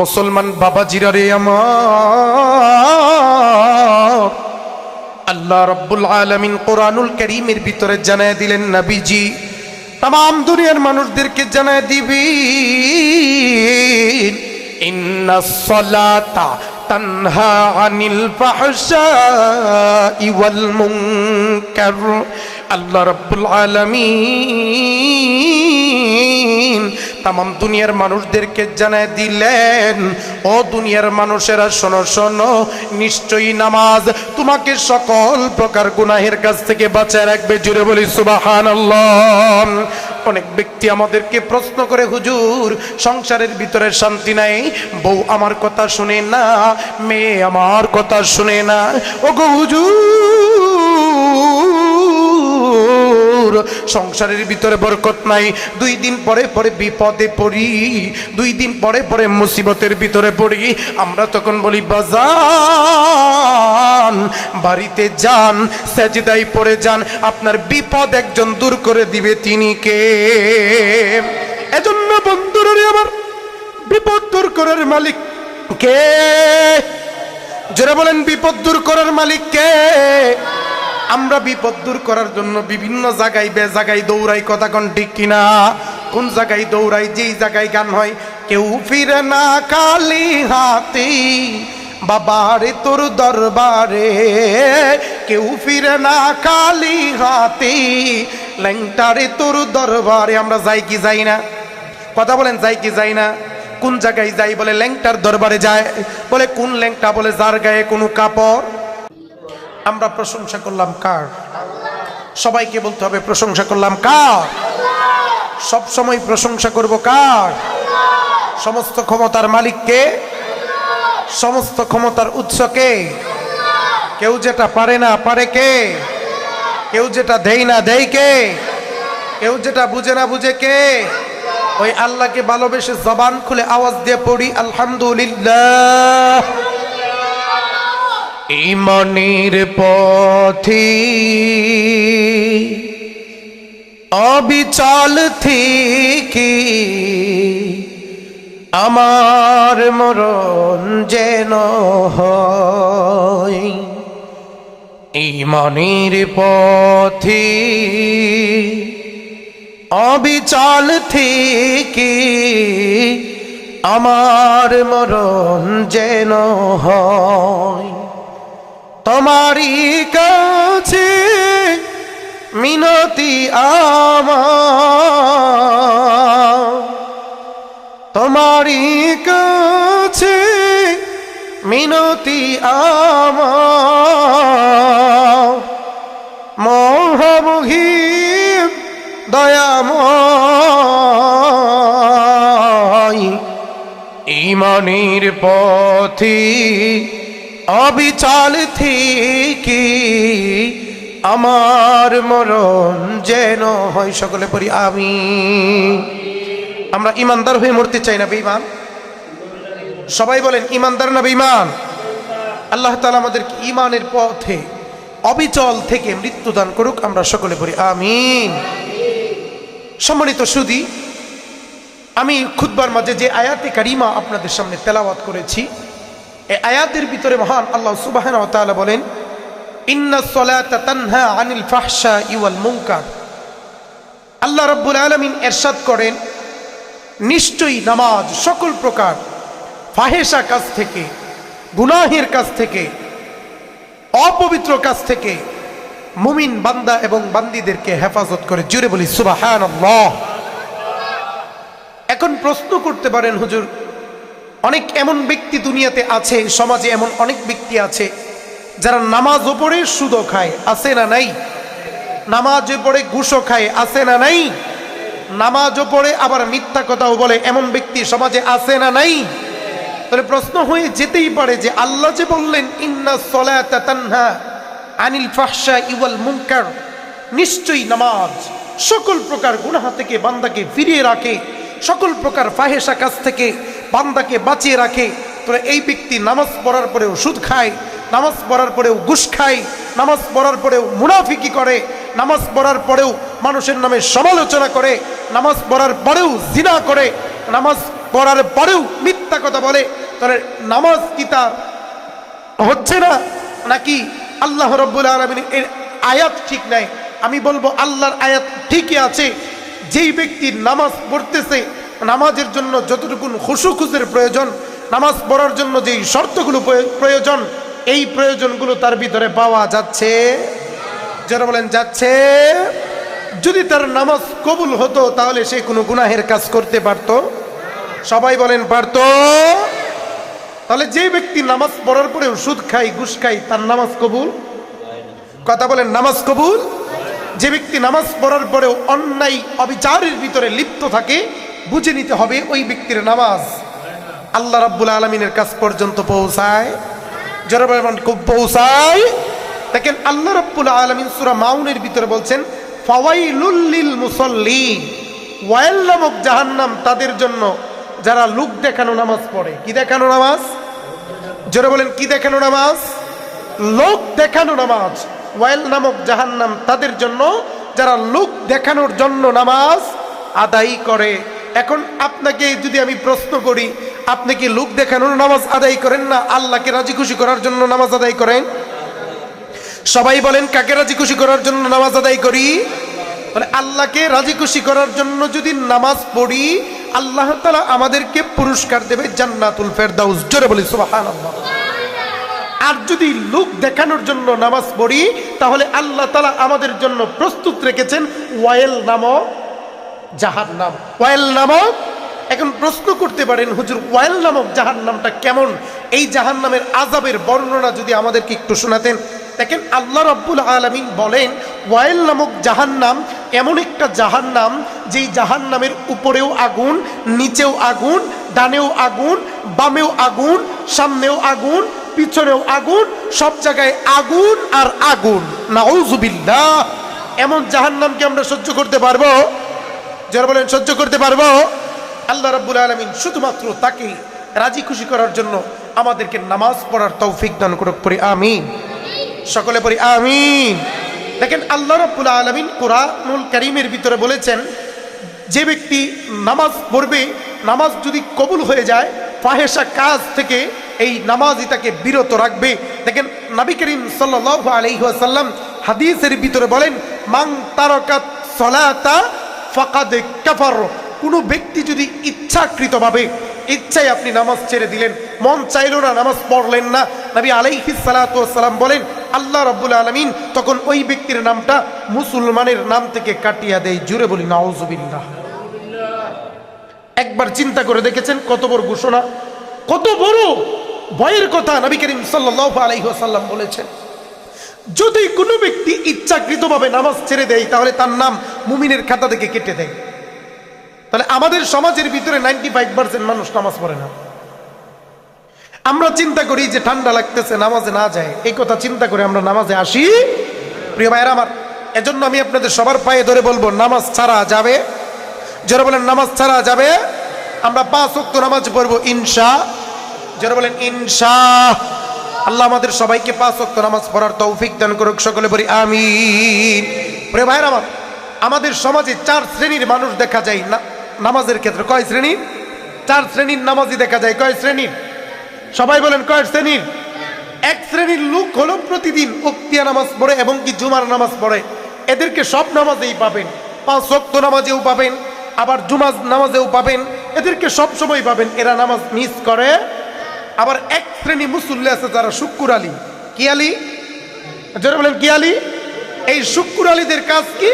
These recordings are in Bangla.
মুসলমান বাবাজিরা রে আমার, আল্লাহ রাব্বুল আলামিন কোরআনুল কারীমের ভিতরে জানায় দিলেন, নবীজি तमाम দুনিয়ার মানুষদেরকে জানায় দিবেন, ইন্নাস সালাতা তানহা আনিল ফাহশাই ওয়াল মুনকার। আল্লাহ রাব্বুল আলামিন तमाम দুনিয়ার মানুষদেরকে জানায় দিলেন, ও দুনিয়ার মানুষেরা শোনো শোনো, নিশ্চয়ই নামাজ তোমাকে সকল প্রকার গুনাহের কাছ থেকে বাঁচায় রাখবে। জুড়ে বলি সুবহানাল্লাহ। অনেক ব্যক্তি আমাদেরকে প্রশ্ন করে, হুজুর সংসারের ভিতরে শান্তি নাই, বউ আমার কথা শুনে না, মেয়ে আমার কথা শুনে না। ওগো হুজুর সংসারের ভিতরে বরকত নাই, 2 দিন পরে পরে বিপদে পড়ি, 2 দিন পরে পরে মুসিবতের ভিতরে পড়ি। আমরা তখন বলি, বাজান বাড়িতে যান, সেজদায় পড়ে যান, আপনার বিপদ একজন দূর করে দিবে, তিনি কে? এজন্য বন্ধুরা আমার, বিপদ দূর করার মালিক কে? যারা বলেন বিপদ দূর করার মালিক কে? আমরা বিপদ দূর করার জন্য বিভিন্ন জায়গায় বেজায়গায় দৌড়াই, কথা কোন ঠিক কিনা? কোন জায়গায় দৌড়াই? যেই জায়গায় গান হয়, কেউ ফিরে না খালি হাতে বাবারে তোর দরবারে, কেউ ফিরে না খালি হাতে ল্যাংটারে তোর দরবারে। আমরা যাই কি যাই না? কথা বলেন, যাই কি যাই না? কোন জায়গায় যাই? বলে ল্যাংটার দরবারে যায়। বলে কোন ল্যাংটা? বলে যার গায়ে কোনো কাপড়। আমরা প্রশংসা করলাম কার? সবাইকে বলতে হবে প্রশংসা করলাম কার? সব সময় প্রশংসা করব কার? সমস্ত ক্ষমতার মালিক কে? সমস্ত ক্ষমতার উৎস কে? কেউ যেটা পারে না পারে কে? কেউ যেটা দেয় না দেয় কে? কেউ যেটা বুঝে না বুঝে কে? ওই আল্লাহকে ভালোবেসে জবান খুলে আওয়াজ দিয়ে পড়ি আলহামদুলিল্লাহ। ঈমানের পথে অবিচল থেকে আমার মরণ যেন হয়, ঈমানের পথে অবিচল থেকে আমার মরণ যেন হয়। তোমারই কাছে মিনতি আমার, তোমারই কাছে মিনতি আমার, মহামহিম দয়াময়। ঈমানের পথে অবিচল থেকে আমার মরণ যেন হয়। সকলে পড়ি আমিন। আমরা ইমানদার হয়ে মরতে চাই না বেঈমান? সবাই বলেন ইমানদার না বেঈমান? আল্লাহ তাআলা আমাদেরকে ঈমানের পথে অবিচল থেকে মৃত্যুদান করুক। আমরা সকলে পড়ি আমিন। সম্মানিত সুধী, আমি খুতবার মাঝে যে আয়াতে কারিমা আপনাদের সামনে তেলাওয়াত করেছি, এই আয়াতের ভিতরে মহান আল্লাহ সুবহানাহু ওয়া তাআলা বলেন, ইন্নাস সালাতা তানহা আনিল ফাহশাই ওয়াল মুনকার। আল্লাহ রাব্বুল আলামিন ইরশাদ করেন, নিশ্চয়ই নামাজ সকল প্রকার ফাহেশা কাজ থেকে, গুনাহের কাজ থেকে, অপবিত্র কাজ থেকে মুমিন বান্দা এবং বান্দীদেরকে হেফাজত করে। জুড়ে বলি সুবহানাল্লাহ। এখন প্রশ্ন করতে পারেন, হুজুর অনেক এমন ব্যক্তি দুনিয়াতে আছে, সমাজে এমন অনেক ব্যক্তি আছে যারা নামাজও পড়ে সুদও খায়, আছে না নাই? নামাজও পড়ে ঘুষও খায়, আছে না নাই? নামাজও পড়ে আবার মিথ্যা কথাও বলে, এমন ব্যক্তি সমাজে আছে না নাই? তাহলে প্রশ্ন হয়ে যেতেই পারে যে আল্লাহ যে বললেন ইন্নাস সালাতা তানহা আনিল ফাহশাই ওয়াল মুনকার, নিশ্চয়ই নামাজ সকল প্রকার গুনাহ থেকে বান্দাকে ফিরিয়ে রাখে, সকল প্রকার ফাহেশা কাজ থেকে বান্দাকে বাঁচিয়ে রাখে। তাহলে এই ব্যক্তি নামাজ পড়ার পরেও সুদ খায়, নামাজ পড়ার পরেও ঘুষ খায়, নামাজ পড়ার পরেও মুনাফিকি করে, নামাজ পড়ার পরেও মানুষের নামে সমালোচনা করে, নামাজ পড়ার পরেও জিনা করে, নামাজ পড়ার পরেও মিথ্যা কথা বলে, তাহলে নামাজ কি তার হচ্ছে না, নাকি আল্লাহ রাব্বুল আলামিনের এর আয়াত ঠিক নাই? আমি বলবো আল্লাহর আয়াত ঠিকই আছে। যেই ব্যক্তি নামাজ পড়তেছে, নামাজের জন্য যতটুকু খুশুখুসের প্রয়োজন, নামাজ পড়ার জন্য যেই শর্তগুলো প্রয়োজন, এই প্রয়োজনগুলো তার ভিতরে পাওয়া যাচ্ছে। যারা বলেন যাচ্ছে। যদি তার নামাজ কবুল হতো তাহলে সে কোনো গুনাহের কাজ করতে পারতো? সবাই বলেন পারতো। তাহলে যে ব্যক্তি নামাজ পড়ার পরেও সুদ খায়, ঘুষ খায়, তার নামাজ কবুল? কথা বলেন, নামাজ কবুল? যে ব্যক্তি নামাজ পড়ার পরেও অন্যায় অবিচারের ভিতরে লিপ্ত থাকে, বুঝে নিতে হবে ওই ব্যক্তির নামাজ আল্লাহ রাব্বুল আলামিনের কাছ পর্যন্ত পৌঁছায়। যারা বলেন খুব পৌঁছায়। দেখেন আল্লাহ রাব্বুল আলামিন সূরা মাউনের ভিতরে বলছেন, ফাওয়াইলুল লিল মুসাল্লিন, ওয়াইল নামক জাহান্নাম তাদের জন্য যারা লোক দেখানো নামাজ পড়ে। কি দেখানো নামাজ? যারা বলেন কি দেখানো নামাজ? লোক দেখানো নামাজ। ওয়াইল নামক জাহান্নাম তাদের জন্য যারা লোক দেখানোর জন্য নামাজ আদায় করে। এখন আপনাকে যদি আমি প্রশ্ন করি, আপনি কি লোক দেখানোর নামাজ আদায় করেন, না আল্লাহকে রাজি খুশি করার জন্য নামাজ আদায় করেন? সবাই বলেন কাকে রাজি খুশি করার জন্য নামাজ আদায় করি? মানে আল্লাহকে রাজি খুশি করার জন্য যদি নামাজ পড়ি, আল্লাহ তাআলা আমাদেরকে পুরস্কার দেবে জান্নাতুল ফেরদাউস। জোরে বলি সুবহানাল্লাহ। আর যদি লোক দেখানোর জন্য নামাজ পড়ি, তাহলে আল্লাহ তাআলা আমাদের জন্য প্রস্তুত রেখেছেন ওয়াইল নামক জাহান্নাম। ওয়াইল নামক, এখন প্রশ্ন করতে পারেন হুজুর ওয়াইল নামক জাহান্নামটা কেমন? এই জাহান্নামের আযাবের বর্ণনা যদি আমাদেরকে একটু শোনাতেন। দেখেন আল্লাহ রাব্বুল আলামিন বলেন, ওয়াইল নামক জাহান্নাম এমন একটা জাহান্নাম, যেই জাহান্নামের উপরেও আগুন, নিচেও আগুন, ডানেও আগুন, বামেও আগুন, সামনেও আগুন, পিছনেও আগুন, সব জায়গায় আগুন আর আগুন। নাউযুবিল্লাহ। এমন জাহান্নামকে আমরা সহ্য করতে পারবো? যারা বলেন সহ্য করতে পারবো? আল্লাহ রাব্বুল আলামিন শুধুমাত্র তাকে রাজি খুশি করার জন্য আমাদেরকে নামাজ পড়ার তৌফিক দান করুক। পড়ি আমিন। সকলে পড়ি আমিন। দেখেন আল্লাহ রাব্বুল আলামিন কোরআনুল কারীমের ভিতরে বলেছেন, যে ব্যক্তি নামাজ পড়বে, নামাজ যদি কবুল হয়ে যায়, ফাহেশা কাজ থেকে এই নামাজই তাকে বিরত রাখবে। দেখেন নবী করিম সাল্লাল্লাহু আলাইহি ওয়াসাল্লাম হাদিসের ভিতরে বলেন, মান তারাকাত সালাতা ফাকাদ কাফার। কোনো ব্যক্তি যদি ইচ্ছাকৃতভাবে, ইচ্ছায় আপনি নামাজ ছেড়ে দিলেন, মন চাইলো না, নামাজ পড়লেন না, নবী আলাইহিস সালাতু ওয়াসসালাম বলেন আল্লাহ রাব্বুল আলামিন তখন ওই ব্যক্তির নামটা মুসলমানের নাম থেকে কাটিয়ে দেয়। জুড়ে বলি নাউযুবিল্লাহ। একবার চিন্তা করে দেখেছেন কত বড় ঘোষণা, কত বড় ভয়ের কথা নবী করিম সাল্লাল্লাহু আলাইহি ওয়াসাল্লাম বলেছেন। যদি কোনো ব্যক্তি ইচ্ছাকৃতভাবে নামাজ ছেড়ে দেয়, তাহলে তার নাম মুমিনের খাতা থেকে কেটে দেয়। তাহলে আমাদের সমাজের ভিতরে 95% মানুষ নামাজ পড়ে না। আমরা চিন্তা করি যে ঠান্ডা লাগতেছে, নামাজে না যায়, এই কথা চিন্তা করে আমরা নামাজে আসি। প্রিয় ভাইয়েরা আমার, এজন্য আমি আপনাদের সবার পায়ে ধরে বলবো, নামাজ ছাড়া যাবে? যারা বলেন নামাজ ছাড়া যাবে? আমরা 5 ওয়াক্ত নামাজ পড়বো ইনশা। যারা বলেন ইনশা আল্লাহ আমাদের সবাইকে 5 ওয়াক্ত নামাজ পড়ার তৌফিক দান করুক। সকলে বলি আমিন। প্রিয় ভাইয়েরা আমার, আমাদের সমাজে 4 শ্রেণীর মানুষ দেখা যায় না নামাজের ক্ষেত্রে। কয় শ্রেণীর? 4 শ্রেণীর নামাজি দেখা যায়। কয় শ্রেণীর? সবাই বলেন কয় শ্রেণীর? এক শ্রেণীর লোক হলো প্রতিদিন ওক্তিয়া নামাজ পড়ে এবং কি জুমার নামাজ পড়ে। এদেরকে সব নামাজেই পাবেন, 5 ওয়াক্ত নামাজেও পাবেন, আবার জুমার নামাজেও পাবেন, এদেরকে সব সময় পাবেন। এরা নামাজ মিস করে। আবার এক শ্রেণী মুসল্লি আছে যারা শুক্কুর আলী। কি আলী? যারা বলেন কি আলী? এই শুক্কুর আলীদের কাজ কি?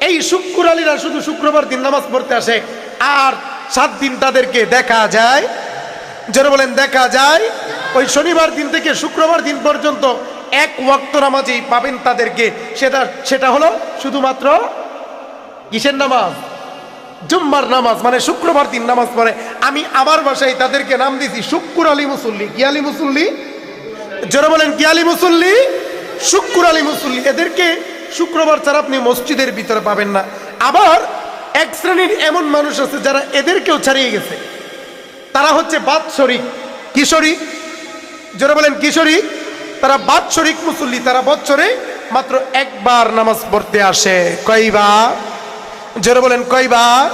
এই শুক্কুর আলীরা শুধু শুক্রবার দিন নামাজ পড়তে আসে, আর 7 দিন তাদেরকে দেখা যায়। যারা বলেন দেখা যায়, ওই শনিবার দিন থেকে শুক্রবার দিন পর্যন্ত 1 ওয়াক্ত নামাজেই পাবেন তাদেরকে। সেটা হলো শুধুমাত্র কিসের নামাজ? জুম্মার নামাজ। মানে শুক্রবার দিন নামাজ পড়ে। আমি আমার ভাষায় তাদেরকে নাম দিয়েছি শুক্কুর আলী মুসল্লি। কি আলী মুসল্লি? যারা বলেন কি আলী মুসল্লি? শুক্কুর আলী মুসল্লি। এদেরকে শুক্রবার ছাড়া আপনি মসজিদের ভিতরে পাবেন না। আবার এক শ্রেণীর এমন মানুষ আছে যারা এদেরকেও ছাড়িয়ে গেছে। তারা হচ্ছে বাৎসরিক। কিশোরী? যারা বলেন কিশোরী, তারা বাৎসরিক মুসল্লি। তারা বছরে মাত্র 1 বার নামাজ পড়তে আসে। কয়বার? যারা বলেন কয়বার?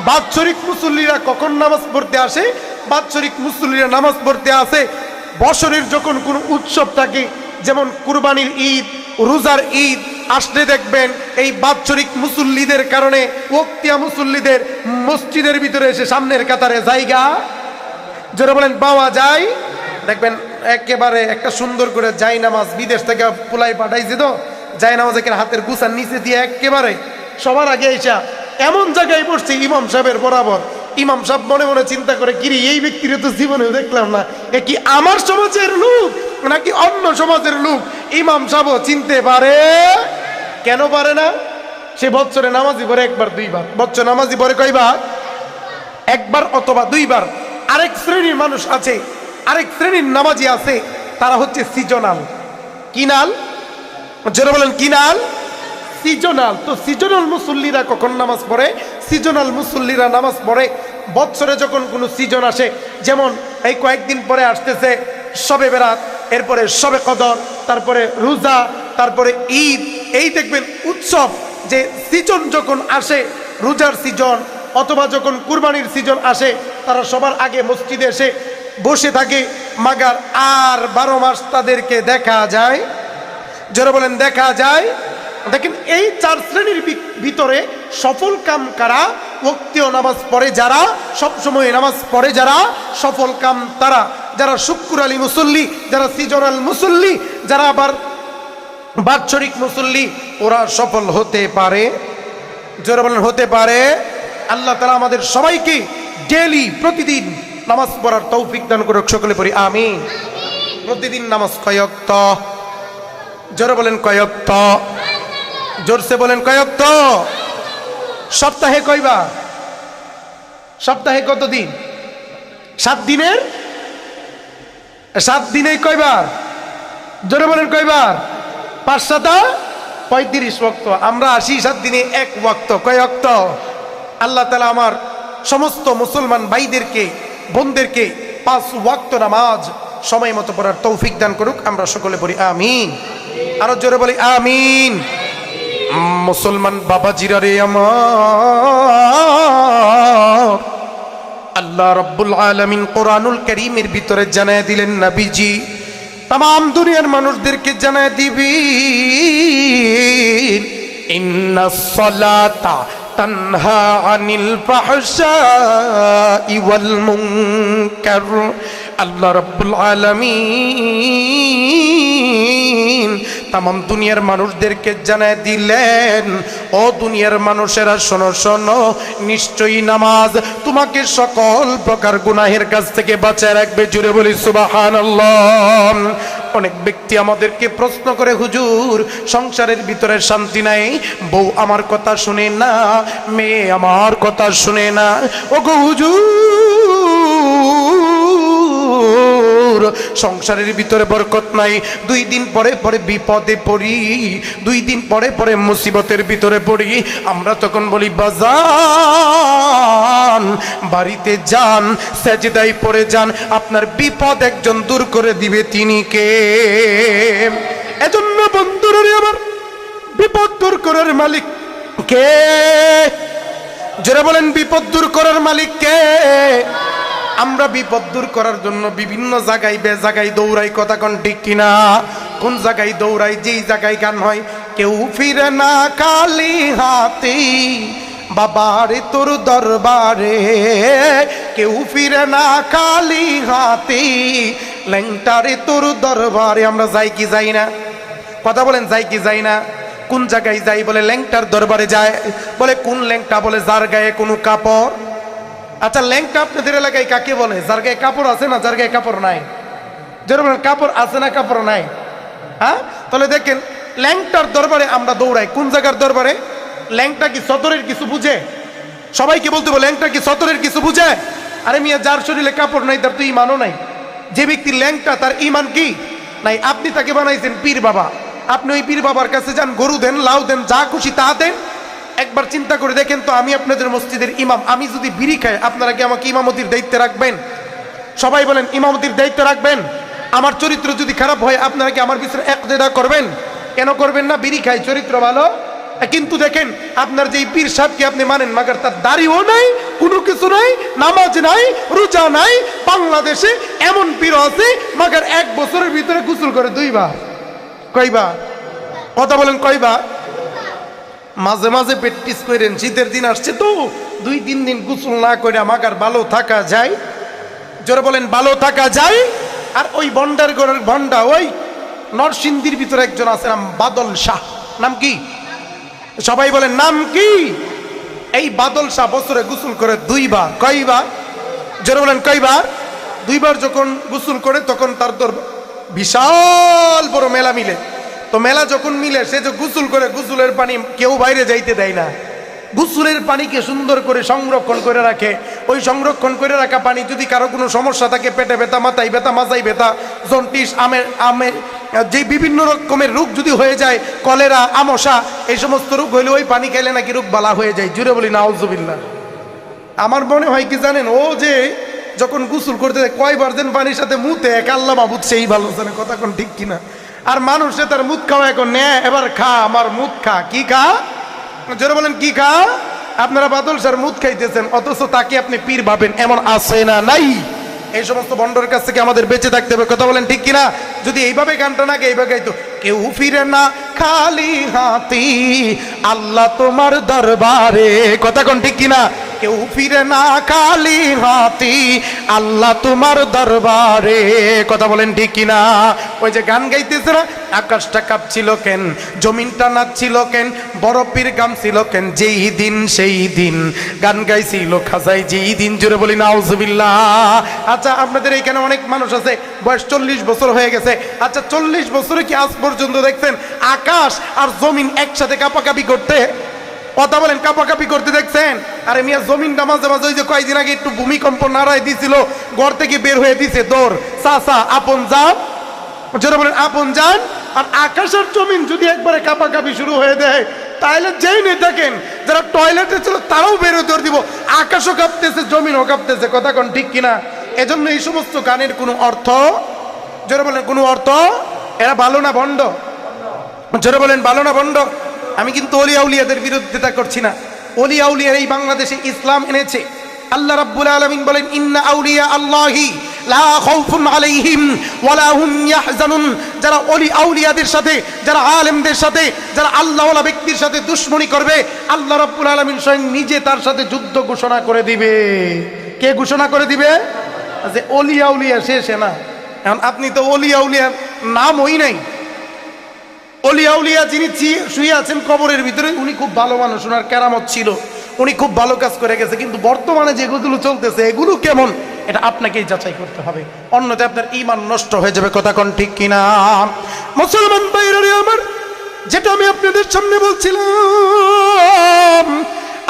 বাৎসরিক মুসল্লিরা কখন নামাজ পড়তে আসে? বাৎসরিক মুসল্লিরা নামাজ পড়তে আসে বছরের যখন কোনো উৎসব থাকে, যেমন কুরবানির ঈদ, রোজার ঈদ আসলে দেখবেন এই বাৎসরিক মুসল্লিদের কারণে ওয়াক্তিয়া মুসল্লিদের মসজিদের ভিতরে এসে সামনের কাতারে জায়গা যারা বলেন পাওয়া যায়। দেখবেন একেবারে একটা সুন্দর করে জাই নামাজ বিদেশ থেকে পোলাই পাঠাইছে, তো জাই নামাজ একের হাতের গুছার নিচে দিয়ে একেবারে সবার আগে এসা এমন জায়গায় পড়ছে ইমাম সাহেবের বরাবর। ইমাম সাহেব মনে মনে চিন্তা করে, কিরে এই ব্যক্তির তো জীবনেও দেখলাম না, এ কি আমার সমাজের লোক নাকি অন্য সমাজের লোক? ইমাম সাহেবও চিনতে পারে, কেন পারে না? সে বছরে নামাজি পড়ে একবার দুইবার, বছর নামাজি পড়ে কয়বার? একবার অথবা দুইবার। আরেক শ্রেণীর মানুষ আছে, আরেক শ্রেণীর নামাজি আছে, তারা হচ্ছে সিজনাল। কি নাল? যারা বলেন কি নাল? সিজনাল। তো সিজনাল মুসল্লিরা কখন নামাজ পড়ে? সিজনাল মুসল্লিরা নামাজ পড়ে বছরে যখন কোনো সিজন আসে, যেমন এই কয়েকদিন পরে আসতেছে শবে বেরাত, এরপরে শবে কদর, তারপরে রোজা, তারপরে ঈদ। এই দেখবেন উৎসব যে সিজন যখন আসে, রোজার সিজন অথবা যখন কুরবানির সিজন আসে, তারা সবার আগে মসজিদে এসে বসে থাকে। মাগার আর 12 মাস তাদেরকে দেখা যায়, যারা বলেন দেখা যায়। দেখেন এই 4 শ্রেণীর ভিতরে সফল কাম কারা? ওয়াক্তীয় নামাজ পড়ে যারা, সবসময় নামাজ পড়ে যারা, সফল কাম তারা। যারা শুক্র আলী মুসল্লি, যারা সিজনাল মুসল্লি, যারা আবার বাৎসরিক মুসল্লি, ওরা সফল হতে পারে। যারা বলেন হতে পারে। আল্লাহ তাআলা আমাদের সবাইকে ডেইলি প্রতিদিন নামাজ পড়ার তৌফিক দান করুক, সকলে পড়ি আমিন। প্রতিদিন নামাজ কয় ওয়াক্ত? যারা বলেন কয় ওয়াক্ত? জোরসে বলেন কয় ওয়াক্ত? সপ্তাহে কয়বার? সপ্তাহে কত দিন? 7 দিনের 7 দিনে কয়বার? জোরে বলেন কয়বার? 5 7 35 ওয়াক্ত। আমরা 7 দিনে 1 ওয়াক্ত। কয় ওয়াক্ত? আল্লাহ তাআলা আমার সমস্ত মুসলমান ভাইদেরকে বোনদেরকে 5 ওয়াক্ত নামাজ সময় মতো পড়ার তৌফিক দান করুক, আমরা সকলে বলি আমিন। আরো জোরে বলি আমিন। মুসলমান বাবাজিরা রে আমার, আল্লাহ রাব্বুল আলামিন কোরআনুল কারীমের ভিতরে জানায় দিলেন, নবীজি तमाम दुनियार মানুষদেরকে জানায় দিবেন, ইন্নাস সালাতা তানহা আনিল ফাহশাই ওয়াল মুনকার। আল্লাহ রাব্বুল আলামিন तमाम দুনিয়ার মানুষদেরকে জানায় দিলেন, ও দুনিয়ার মানুষেরা শোনো শোনো, নিশ্চয়ই নামাজ তোমাকে সকল প্রকার গুনাহের কাছ থেকে বাঁচায় রাখবে। জুড়ে বলি সুবহানাল্লাহ। অনেক ব্যক্তি আমাদেরকে প্রশ্ন করে, হুজুর সংসারের ভিতরে শান্তি নাই, বউ আমার কথা শুনে না, মেয়ে আমার কথা শুনে না। ওগো হুজুর, সংসারের ভিতরে বরকত নাই, 2 দিন পরে পরে বিপদে পড়ি, 2 দিন পরে পরে মুসিবতের ভিতরে পড়ি। আমরা তখন বলি, বাজান বাড়িতে যান, সেজদায় পড়ে যান, আপনার বিপদ একজন দূর করে দিবে, তিনি কে? এজন্য বন্ধুরা আমার, বিপদ দূর করার মালিক কে? যারা বলেন বিপদ দূর করার মালিক কে? আমরা বিপদ দূর করার জন্য বিভিন্ন জায়গায় জায়গায় দৌড়াই, কথা কোন ঠিক কিনা? কোন জায়গায় দৌড়াই? যেই জায়গায় গান হয়, কেউ ফিরে না খালি হাতে বাবারে তোর দরবারে, কেউ ফিরে না খালি হাতে ল্যাংটারে তোর দরবারে। আমরা যাই কি যাই না? কথা বলেন, যাই কি যাই না? কোন জায়গায় যাই? বলে ল্যাংটার দরবারে যায়। বলে কোন ল্যাংটা? বলে যার গায়ে কোনো কাপড়। আচ্ছা, ল্যাংটা আপনাদের এলাকায় কাকে বলে? যার গায়ে কাপড় আছে না যার গায়ে কাপড় নাই? যেরকম কাপড় আছে না কাপড় নাই? হ্যাঁ, তাহলে দেখেন ল্যাংটার দরবারে আমরা দৌড়াই। কোন জায়গার দরবারে? ল্যাংটা কি সতরের কিছু বুঝে? সবাইকে বলতে বলে ল্যাংটা কি সতরের কিছু বুঝে? আরে মিয়া, যার শরীরে কাপড় নাই তার তো ইমানও নাই। যে ব্যক্তি ল্যাংটা তার ইমান কি নাই? আপনি তাকে বানাইছেন পীর বাবা, আপনি ওই পীর বাবার কাছে যান, গরু দেন, লাউ দেন, যা খুশি তা দেন। একবার চিন্তা করে দেখেন তো, আমি আপনাদের মসজিদের ইমাম, আমি যদি বিড়ি খাই, আপনারা কি আমাকে ইমামতির দায়িত্বে রাখবেন? সবাই বলেন, ইমামতির দায়িত্ব রাখবেন? আমার চরিত্র যদি খারাপ হয়, আপনারা কি আমার পিছনে ইক্তেদা করবেন? কেন করবেন না? বিড়ি খাই, চরিত্র ভালো কিন্তু দেখেন আপনার যে পীর সাহেবকে আপনি মানেন, মাগার তার দাড়িও নাই, কোনো কিছু নাই, নামাজ নাই, রোজা নাই। বাংলাদেশে এমন পীর আছে মাগার 1 বছরের ভিতরে গোসল করে 2 বার। কয়বার? কথা বলেন কয়বার? মাঝে মাঝে প্র্যাকটিস করেন, শীতের দিন আসছে তো 2-3 দিন গোসল না করে মাগার ভালো থাকা যায়। জোরে বলেন ভালো থাকা যায়। আর ওই বন্ডার ঘরের ভন্ডা ওই নরসিংদীর ভিতরে একজন আছে, নাম বাদল শাহ। নাম কি? সবাই বলেন নাম কি? এই বাদল শাহ বছরে গোসল করে 2 বার। কয়বার? জোরে বলেন কয়বার? 2 বার যখন গোসল করে তখন তার তোর বিশাল বড় মেলা মিলে। তো মেলা যখন মিলে সে যে গোসল করে, গোসলের পানি কেউ বাইরে যাইতে দেয় না। গোসলের পানিকে সুন্দর করে সংরক্ষণ করে রাখে। ওই সংরক্ষণ করে রাখা পানি যদি কারো কোনো সমস্যা থাকে, পেটে ব্যথা, মাথায় ব্যথা, মাজায় ব্যথা, জন্ডিস, আমের যে বিভিন্ন রকমের রোগ যদি হয়ে যায়, কলেরা, আমশা, এই সমস্ত রোগ হইলে ওই পানি খেলে নাকি রোগ বালা হয়ে যায়। জুড়ে বলি নাউজুবিল্লাহ। আমার মনে হয় কি জানেন, ও যে যখন গোসল করতে যায় কয়বার যেন পানির সাথে মুতে, এক আল্লাহ মাহবুদ সেই ভালো জানে। কথা কোন ঠিক কিনা? আর মানুষে তার মুখ খাওয়া এখন নে, এবার খা আমার মুখ খা। কি খা? জোরে বলেন কি খা? আপনারা বাদল স্যার মুখ খাইতেছেন, অথচ তাকে আপনি পীর ভাবেন। এমন আছে না নাই? এই সমস্ত বন্ডর কাছ থেকে আমাদের বেঁচে থাকতে হবে। কথা বলেন ঠিক কিনা? যদি এইভাবে গানটা না গাইবা গাইতো, কেউ ফিরে না খালি হাতি আল্লাহ তোমার দরবারে। কথা কোন ঠিক কিনা? কেউ ফিরে না খালি হাতি আল্লাহ তোমার দরবারে। কথা বলেন ঠিক কিনা? ওই যে গান গাইতেছে না, আকাশটা কাঁপছিল কেন, জমিনটা নাচছিল কেন, বরফের গামছিল কেন, যেই দিন সেই দিন গান গাইছিল খাজাই যেই দিন। জুড়ে বলি নাউজুবিল্লাহ। আচ্ছা, আপনাদের এখানে অনেক মানুষ আছে বয়স 40 বছর হয়ে গেছে। আচ্ছা, 40 বছরে কি আজ পর্যন্ত দেখছেন আকাশ আর জমিন একসাথে কাঁপাকাঁপি করতে? কথা বলেন, কাঁপাকাঁপি করতে দেখছেন? আরে মিয়া, জমিনটা মাঝে মাঝে ওই যে কয়েকদিন আগে একটু ভূমিকম্প নাড়ায় দিছিল, ঘর থেকে বের হয়ে দিছে দৌড়, চাচা আপন যান। যারা বলেন আপন যান। আর আকাশ আর জমিন যদি একবারে কাঁপাকাঁপি শুরু হয়ে দেয়, তাহলে যেই নেই দেখেন যারা টয়লেটে ছিল তারাও বের হয়ে দৌড় দিব। আকাশও কাঁপতেছে, জমিনও কাঁপতেছে। কথা কোন ঠিক কিনা? এজন্য এই সমস্ত গানের কোনো অর্থ, যারা বলেন কোনো অর্থ, এরা ভালো না ভণ্ড? যারা বলেন ভালো না ভণ্ড? আমি কিন্তু ওলিয়া উলিয়াদের বিরোধিতা করছি না। ওলিয়া উলিয়া এই বাংলাদেশে ইসলাম এনেছে। আল্লাহ রাব্বুল আলামিন বলেন, ইন্না আউলিয়া আল্লাহি লা খাউফুন আলাইহিম ওয়ালা হুম ইয়াহজানুন। যারা ওলি আউলিয়াদের সাথে, যারা আলেমদের সাথে, যারা আল্লাহওয়ালা ব্যক্তির সাথে দুশমনি করবে, আল্লাহ রাব্বুল আলামিন স্বয়ং নিজে তার সাথে যুদ্ধ ঘোষণা করে দিবে। কে ঘোষণা করে দিবে? যে ওলিয়া উলিয়া শেষে না। এখন আপনি তো ওলিয়া উলিয়ার নামই নাই। ওলিয়া উলিয়া যিনি শুয়ে আছেন কবরের ভিতরে, উনি খুব ভালো মানুষ, ওনার কেরামত ছিল, উনি খুব ভালো কাজ করে গেছে। কিন্তু বর্তমানে যেগুলো চলতেছে এগুলো কেমন, এটা আপনাকেই যাচাই করতে হবে, অন্যথায় আপনার ঈমান নষ্ট হয়ে যাবে। কথা কোন ঠিক কিনা? মুসলমান ভাইরা আমার, যেটা আমি আপনাদের সামনে বলছিলাম,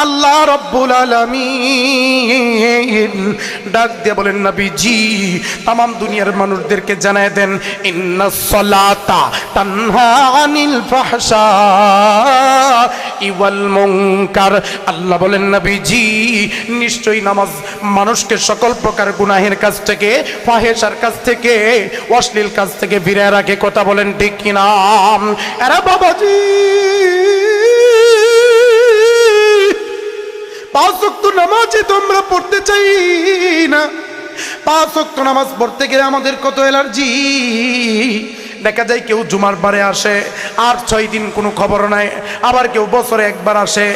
আল্লাহ রাব্বুল আলামিন ডাক দিয়ে বলেন, নবীজি तमाम দুনিয়ার মানুষদেরকে জানায় দেন, ইন্নাস সালাতা তানহা আনিল ফাহশাই ওয়াল মুনকার। আল্লাহ বলেন, নবীজি নিশ্চয়ই নামাজ মানুষকে সকল প্রকার গুনাহের কাজ থেকে, ফাহেশার কাজ থেকে, অশ্লীল কাজ থেকে ফিরিয়ে রাখে। কথা বলেন ঠিক কিনা? আরে বাবাজি, 5 ওয়াক্ত নামাজই তো আমরা পড়তে চাই না। 5 ওয়াক্ত নামাজ পড়তে গেলে আমাদের কত অ্যালার্জি। দেখা যায় কেউ জুমার বারে আসে আর 6 দিন কোনো খবর নাই, আবার কেউ বছরে একবার আসে,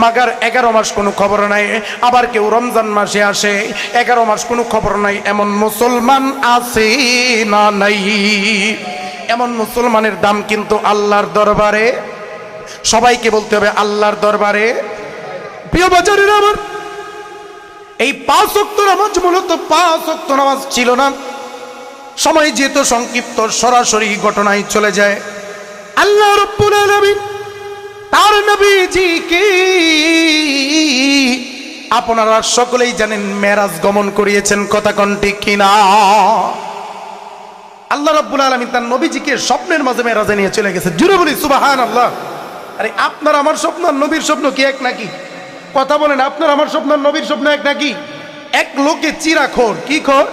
মাগার 11 মাস কোনো খবর নাই, আবার কেউ রমজান মাসে আসে, 11 মাস কোনো খবর নাই। এমন মুসলমান আছে না নাই? এমন মুসলমানের দাম কিন্তু আল্লাহর দরবারে, সবাইকে বলতে হবে আল্লাহর দরবারে। প্রিয় বাজারের আমার, এই 5 ওয়াক্ত নামাজ মূলত 5 ওয়াক্ত নামাজ ছিল না। সময় যেহেতু সংক্ষিপ্ত, সরাসরি ঘটনায় চলে যায়। আল্লাহ রাব্বুল আলামিন তার নবীজিকে আপনারা সকলেই জানেন মেরাজ গমন করিয়েছেন। কথা কোন ঠিক কিনা? আল্লাহ রাব্বুল আলামিন তার নবীজিকে স্বপ্নের মাঝে মেরাজে নিয়ে চলে গেছে। জুড়ে বলি সুবহানাল্লাহ। আরে আপনার আমার স্বপ্ন আর নবীর স্বপ্ন কি এক নাকি? কথা বলেন, আপনার আমার স্বপ্ন আর নবীর স্বপ্ন এক নাকি? এক লোকে চিরা খোর, কি খোর?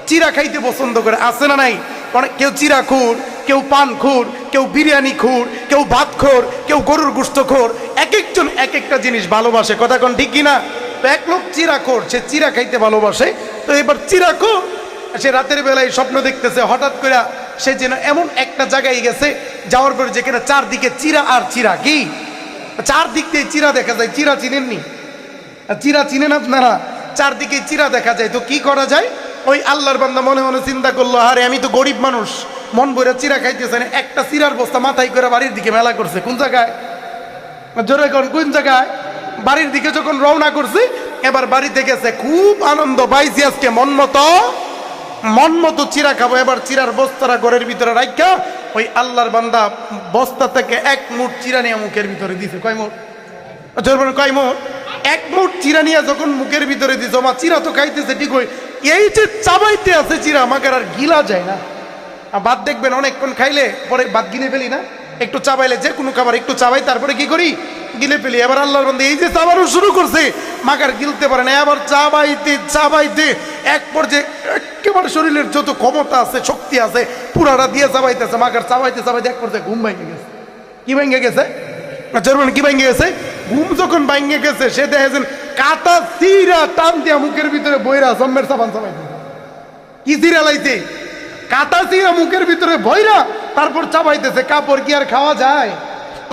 চিরা খাইতে পছন্দ করে, আছে না নাই? অনেক কেউ চিরা খোর, কেউ পানখোর, কেউ বিরিয়ানি খোর, কেউ ভাতখোর, কেউ গরুর গোশতখোর, এক একজন এক একটা জিনিস ভালোবাসে, কথা কোন ঠিক কিনা? তো এক লোক চিরাখোর, সে চিরা খাইতে ভালোবাসে। তো এবার চিরাখোর সে রাতের বেলায় স্বপ্ন দেখতেছে, হঠাৎ করে সে যেন এমন একটা জায়গায় গেছে, যাওয়ার পরে যেখানে চারদিকে চিরা আর চিরা, কি চারদিক দিয়ে চিরা দেখা যায়। চিরা চিনেননি? চিরা চিনেন আপনারা? চারদিকে চিরা দেখা যায়। তো কি করা যায়? ওই আল্লাহর বান্দা মনে মনে চিন্তা করলো, আরে আমি তো গরিব মানুষ, মন ভরে চিরা খাইতেছে না, একটা চিরার বস্তা মাথায় করে বাড়ির দিকে মেলা করছে। কোন জায়গায়? জোরে কোন কোন জায়গায়? বাড়ির দিকে যখন রওনা করছে, এবার বাড়িতে গেছে, খুব আনন্দ পাইছি আজকে, মন মতো চিরা খাবো। এবার চিরার বস্তারা ঘরের ভিতরে রাখা, ওই আল্লাহর বান্দা বস্তা থেকে এক মুঠ চিরা নিয়ে মুখের ভিতরে দিছে। কয় মুঠ? কয় মুঠ? এক মুঠ চিরা নিয়ে যখন মুখের ভিতরে দিছে, মা চিরা তো খাইতেছে ঠিক, ওই এই যে চাবাইতে আছে চিরা, আমাকে আর গিলা যায় না। ভাত দেখবেন অনেকক্ষণ খাইলে পরে ভাত গিলে ফেলি না, একটু চাবাইলে যে কোনো খাবার একটু চাবাই, তারপরে কি করি? গিলে ফেলি। এবার আল্লাহর বান্দা এই যে চাবানো শুরু করছে, মাকার গিলতে পারে না, এবার চাবাইতে এক পর্যায়ে একেবারে শরীরের যত ক্ষমতা আছে, শক্তি আছে, পুরাটা দিয়ে চাবাইতেছে, মাকার চাবাইতে এক পর্যায়ে ঘুম ভেঙে গেছে। কি ভেঙে গেছে? কি ভেঙে গেছে? ঘুম যখন ভেঙে গেছে, সে দেখেছেন কাটা চিরা টান দিয়া মুখের ভিতরে বইরা জম্মের চাবান চাবাইতে। কি চিরা লাইছে? কাটা চিরা মুখের ভিতরে বইরা তারপর চাবাইতেছে। কাপড় কি আর খাওয়া যায়?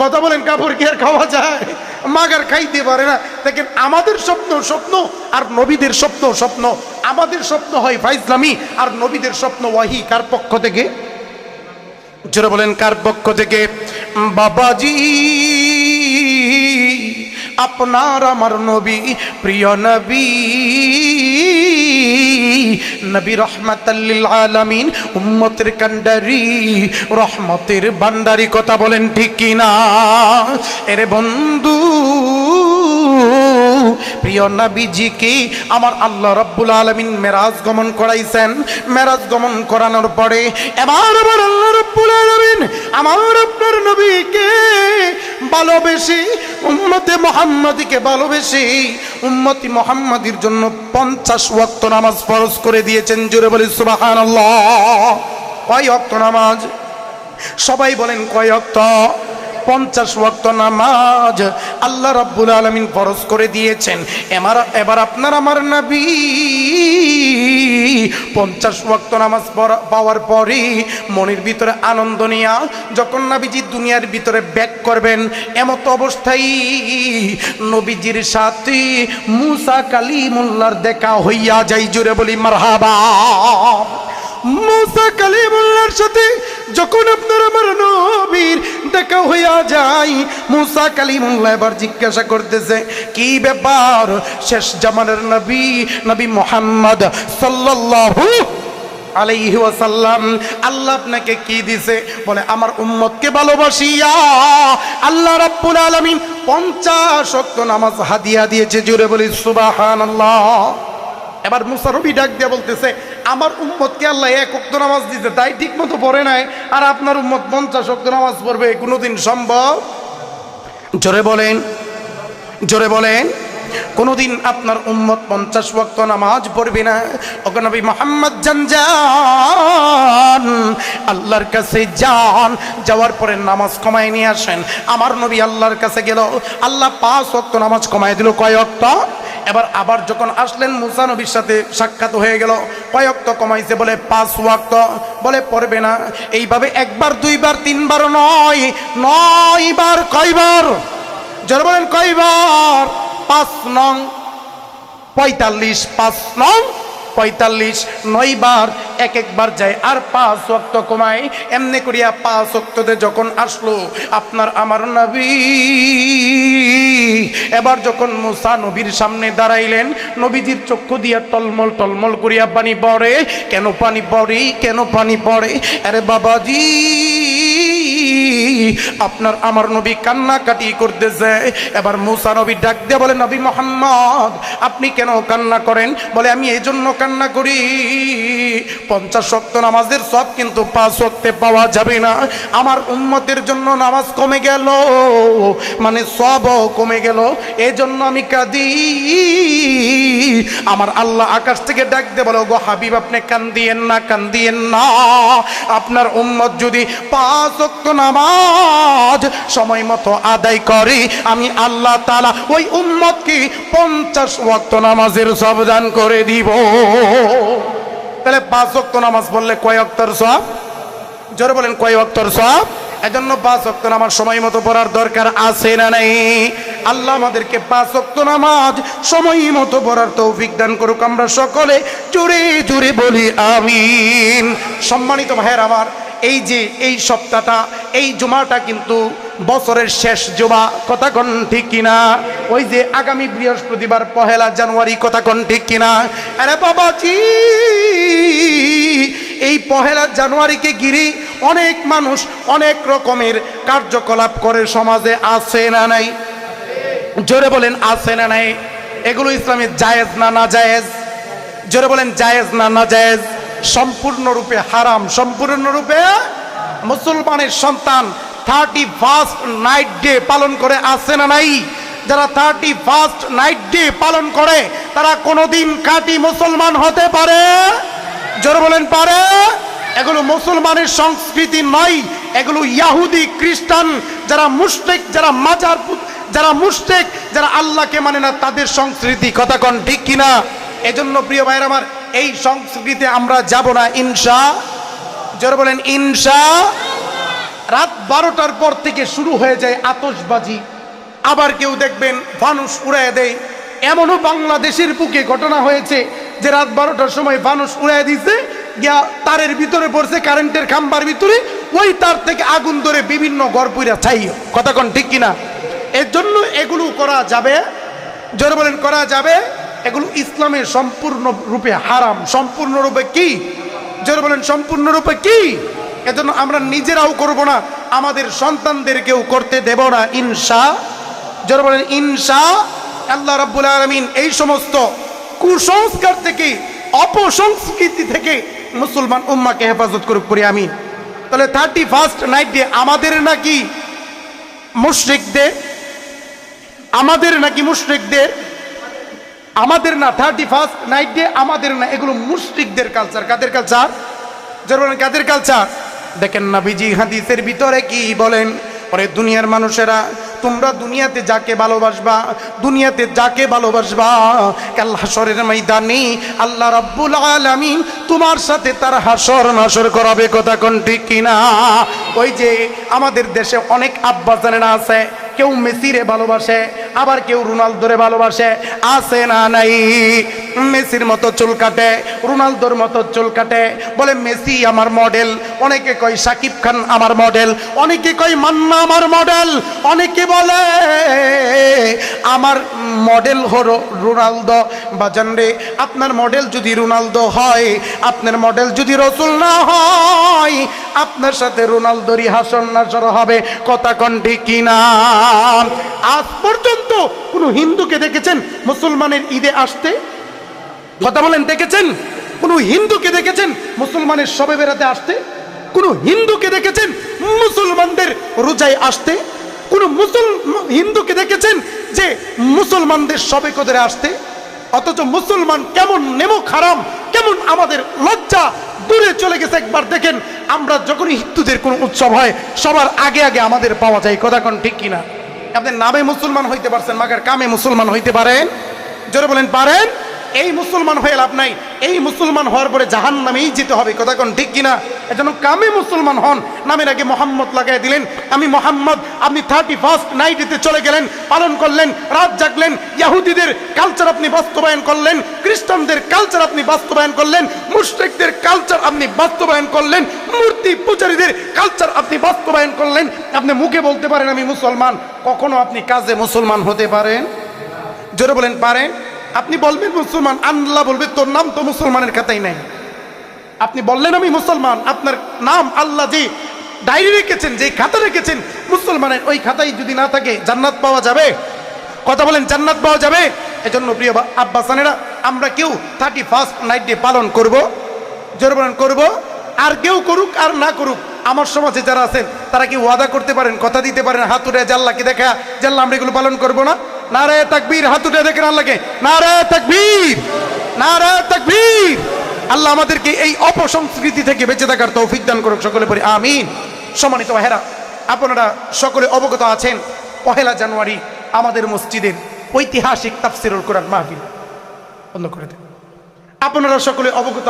কথা বলেন, কাপড় কি আর খাওয়া যায়? মাগার খাইতে পারে না। দেখেন, আমাদের স্বপ্ন আর নবীদের স্বপ্ন। আমাদের স্বপ্ন হয় ফাইজলামি, আর নবীদের স্বপ্ন ওয়াহি। কার পক্ষ থেকে? জোরে বলেন, কার পক্ষ থেকে? বাবাজি, আপনার আমার নবী, প্রিয় নবী, নবী রহমাতাল লিল আলামিন, উম্মতের কান্ডারি, রহমতের ভান্ডারি। কথা বলেন ঠিক কিনা? এরে বন্ধু, প্রিয় নবীজিকে আমার আল্লাহ রাব্বুল আলামিন মেরাজ গমন করাইছেন। মেরাজ গমন করানোর পরে এবার আল্লাহ রাব্বুল আলামিন আমার আপনার নবীকে ভালোবেসে, উম্মতে মুহাম্মাদীকে ভালোবেসে, উম্মতি মুহাম্মাদীর জন্য 50 ওয়াক্ত নামাজ ফরজ করে দিয়েছেন। জোরে বলি সুবহানাল্লাহ। কয় ওয়াক্ত নামাজ? সবাই বলেন কয় ওয়াক্ত? 50 ওয়াক্ত নামাজ আল্লাহ রাব্বুল আলামিন ফরজ করে দিয়েছেন। এবার আপনার আমার নবী 50 ওয়াক্ত নামাজ পাওয়ার পরে মনের ভিতরে আনন্দ নিয়া যখন নবীজি দুনিয়ার ভিতরে ব্যাক করবেন, এমত অবস্থায় নবীজির সাথে মুসা কালিমুল্লাহর দেখা হইয়া যায়। জোরে বলি মারহাবা। মুসা কালিমুল্লাহর সাথে যখন আপনার আমার নবীর দেখা হইয়া যায়, মুসা কালিমুল্লাহ এবার জিজ্ঞাসা করতেছে, কি ব্যাপার শেষ জামানের নবী, নবী মুহাম্মদ সাল্লাল্লাহু আলাইহি ওয়াসাল্লাম, আল্লাহ আপনাকে কি দিছে? বলে, আমার উম্মতকে ভালোবাসিয়া আল্লাহ রাব্বুল আলামিন 50 ওয়াক্ত নামাজ হাদিয়া দিয়েছে। জোরে বলি সুবহানাল্লাহ। এবার মুসা নবী ডাক দিয়ে বলতেছে, আমার উম্মতকে আল্লাহ 1 ওয়াক্ত নামাজ দিতে, তাই ঠিক মতো পড়ে নাই, আর আপনার উম্মত 50 ওয়াক্ত নামাজ পড়বে, কোনোদিন সম্ভব? জোরে বলেন, জোরে বলেন। কোনোদিন আপনার উম্মত 50 ওয়াক্ত নামাজ পড়বে না। ওগো নবী মুহাম্মদ যান, আল্লাহর কাছে যান, যাওয়ার পরে নামাজ কমায় নিয়ে আসেন। আমার নবী আল্লাহর কাছে গেল, আল্লাহ 5 ওয়াক্ত নামাজ কমায় দিল। কয় ওয়াক্ত? এবার আবার যখন আসলেন মুসা নবীর সাথে সাক্ষাৎ হয়ে গেল, কয় ওয়াক্ত কমাইছে? বলে 5 ওয়াক্ত। বলে পড়বে না। এইভাবে একবার, দুইবার, তিনবার নয়, 9 বার। কয়বার? যারা বলেন কয়বার? 5 নং 45, 5 নং 45, 9 বার একবার যায়, আর 5 ওয়াক্ত কমায়। এমনি করিয়া 5 ওয়াক্ততে যখন আসলো আপনার আমার নবী, এবার যখন মুসা নবীর সামনে দাঁড়াইলেন, নবীজির চক্ষু দিয়া টলমল টলমল করিয়া পানি পড়ে। কেন পানি পড়ে? কেন পানি পড়ে? আরে বাবাজি, আপনার আমার নবী কান্নাকাটি করতেছে। এবার মুসা নবী ডাক দিয়ে বলে, নবী মুহাম্মদ আপনি কেন কান্না করেন? বলে, আমি এই জন্য কান্না করি, 50 ওয়াক্ত নামাজের সব কিন্তু 5 ওয়াক্তে পাওয়া যাবে না। আমার উম্মতের জন্য নামাজ কমে গেল, মানে সবও কমে গেল, এই জন্য আমি কাঁদি। আমার আল্লাহ আকাশ থেকে ডাক দিয়ে বলো, গো হাবিব আপনি কান্দিয়েন না, কান্দিয়েন না। আপনার উম্মত যদি 5 ওয়াক্ত নামাজ সময় মতো আদায় করে, আমি আল্লাহ তাআলা ওই উম্মতকে 50 ওয়াক্ত নামাজের সব দান করে দিব। তাহলে 5 ওয়াক্ত নামাজ পড়লে কয় ওয়াক্তের সব? জোরে বলেন, কয় ওয়াক্তের সব? এজন্য 5 ওয়াক্ত নামাজ সময় মতো পড়ার দরকার আছে না নাই? আল্লাহ আমাদেরকে 5 ওয়াক্ত নামাজ সময় মতো পড়ার তৌফিক দান করুক। আমরা সকলে জোরে জোরে বলি আমিন। সম্মানিত ভাইয়ের আমার, এই যে এই সপ্তাহটা, এই জুমাটা কিন্তু বছরের শেষ জুমা, কথা কোন ঠিক কিনা? ওই যে আগামী বৃহস্পতিবার 1 জানুয়ারি, কথা কোন ঠিক কিনা? আরে বাবাজি, এই 1 জানুয়ারিকে ঘিরে অনেক মানুষ অনেক রকমের কার্যকলাপ করে, সমাজে আছে না নাই? জোরে বলেন, আছে না নাই? এগুলো ইসলামে জায়েজ না না জায়েজ? জোরে বলেন, জায়েজ না না জায়েজ? সম্পূর্ণরূপে হারাম, সম্পূর্ণরূপে। মুসলমানের সন্তান 31st নাইট ডে পালন করে, আছে না নাই? যারা 31st নাইট ডে পালন করে তারা কোনোদিন খাঁটি মুসলমান হতে পারে? জোরে বলেন, পারে? এগুলো মুসলমানের সংস্কৃতি নয়, এগুলো ইহুদি খ্রিস্টান, যারা মুশরিক, যারা মাজার, যারা মুশরিক, যারা আল্লাহকে মানে না, তাদের সংস্কৃতি, কথা কোন ঠিক কিনা? এজন্য প্রিয় ভাইয়ের আমার, এই সংস্কৃতিতে আমরা যাব না ইনশাআল্লাহ। জোরে বলেন ইনশাআল্লাহ। রাত 12টার পর থেকে শুরু হয়ে যায় আতশবাজি, আবার কেউ দেখবেন ফানুস উড়ায় দেয়। এমনও বাংলাদেশের বুকে ঘটনা হয়েছে যে রাত 12টার সময় ফানুস উড়ায় দিয়েছে, গিয়া তারের ভিতরে পড়ছে, কারেন্টের খাম্বার ভিতরে, ওই তার থেকে আগুন ধরে বিভিন্ন ঘর পুড়া ছাই, কথা কোন ঠিক কিনা? এর জন্য এগুলো করা যাবে? জোরে বলেন, করা যাবে? এগুলো ইসলামের সম্পূর্ণরূপে হারাম। সম্পূর্ণরূপে কি? জোরে বলেন, সম্পূর্ণরূপে কি? এজন্য আমরা নিজেরাও করব না, আমাদের সন্তানদেরকেও করতে দেব না ইনশাআল্লাহ। জোরে বলেন ইনশাআল্লাহ। আল্লাহ রাব্বুল আলামিন এই সমস্ত কুসংস্কার থেকে, অপসংস্কৃতি থেকে মুসলমান উম্মাহকে হেফাজত করুক, করি আমিন। তাহলে 31st নাইট ডে আমাদের নাকি মুশরিকদের? আমাদের নাকি মুশরিকদের? আমাদের না। 31st নাইট ডে আমাদের না, এগুলো মুশরিকদের কালচার। কাদের কালচার? যারা বলেন কাদের কালচার? দেখেন নবীজি হাদিসের ভিতরে কি বলেন, পরে দুনিয়ার মানুষেরা, তোমরা দুনিয়াতে যাকে ভালোবাসবা, দুনিয়াতে যাকে ভালোবাসবা, কাল হাসরের ময়দানে আল্লাহ রাব্বুল আলামিন তোমার সাথে তার হাসর নাসর করাবে, কথা কোন ঠিক কিনা? ওই যে আমাদের দেশে অনেক আব্বাজানেরা আছে, কেউ মেসিরে ভালোবাসে, আবার কেউ রোনালদোরে ভালোবাসে, আছে না নাই? মেসির মতো চুল কাটে, রোনালদোর মতো চুল কাটে, বলে মেসি আমার মডেল। অনেকে কয় সাকিব খান আমার মডেল, অনেকে কয় মান্না আমার মডেল, অনেকে বলে আমার মডেল হলো রোনালদো। বাজান রে, আপনার মডেল যদি রোনালদো হয়, আপনার মডেল যদি রসুল না হয়, আপনার সাথে রোনালদোরই হাসর নাসর হবে, কথা কোন ঠিক কিনা? আজ পর্যন্ত কোন হিন্দুকে দেখেছেন মুসলমানের ঈদে আসতে? কথা বলেন, দেখেছেন? কোন হিন্দুকে দেখেছেন মুসলমানের শবে বেড়াতে আসতে? কোন হিন্দুকে দেখেছেন মুসলমানদের রোজায় আসতে? কোন হিন্দুকে দেখেছেন যে মুসলমানদের শবে কদরে আসতে? অথচ মুসলমান কেমন নেমক হারাম, কেমন আমাদের লজ্জা দূরে চলে গেছে। একবার দেখেন, আমরা যখনই হিন্দুদের কোন উৎসব হয় সবার আগে আগে আমাদের পাওয়া যায়, কথা কোন ঠিক কিনা? আপনার নামে মুসলমান হইতে পারছেন, মাগার কামে মুসলমান হইতে পারেন? জোরে বলেন, পারেন? এই মুসলমান হয়ে লাভ নাই, এই মুসলমান হওয়ার পরে জাহান্নামেই যেতে হবে, কথা কোন ঠিক কিনা? এজন্য কামে মুসলমান হন, নামের আগে মোহাম্মদ লাগাই দিলেন, আমি মোহাম্মদ। আপনি 31st নাইটেতে চলে গেলেন, পালন করলেন, রাত জাগলেন, ইহুদিদের কালচার আপনি বাস্তবায়ন করলেন, খ্রিস্টানদের কালচার আপনি বাস্তবায়ন করলেন, মুশরিকদের কালচার আপনি বাস্তবায়ন করলেন, মূর্তি পূজারীদের কালচার আপনি বাস্তবায়ন করলেন। আপনি মুখে বলতে পারেন আমি মুসলমান, কখনো আপনি কাজে মুসলমান হতে পারেন? জোরে বলেন, পারেন? আপনি বলবেন মুসলমান, আল্লাহ বলবে তোর নাম তো মুসলমানের খাতায় নাই। আপনি বললেন আমি মুসলমান, আপনার নাম আল্লাহ যে ডায়েরি রেখেছেন, যে খাতা রেখেছেন মুসলমানের, ওই খাতায় যদি না থাকে জান্নাত পাওয়া যাবে? কথা বলেন, জান্নাত পাওয়া যাবে? এজন্য প্রিয় আব্বাসানেরা, আমরা কেউ 31st নাইট ডে পালন করব, জোরে বলেন করব। আর কেউ করুক আর না করুক, আমার সমাজে যারা আছেন তারা কি ওয়াদা করতে পারেন, কথা দিতে পারেন, হাত উঠে জাল্লাহকে দেখা, জাল্লাহ আমরা এগুলো পালন করব না? নারায়ে তাকবীর, হাত উঠে দেখেন আল্লাহকে, নারায়ে তাকবীর, নারায়ে তাকবীর। আল্লাহ আমাদেরকে এই অপসংস্কৃতি থেকে বেঁচে থাকার তৌফিক দান করুক, সকলে পড়ি আমিন। সম্মানিত ভাইরা, আপনারা সকলে অবগত আছেন 1 জানুয়ারি আমাদের মসজিদের ঐতিহাসিক তাফসীরুল কোরআন মাহফিল বন্ধ করে দেন। আপনারা সকলে অবগত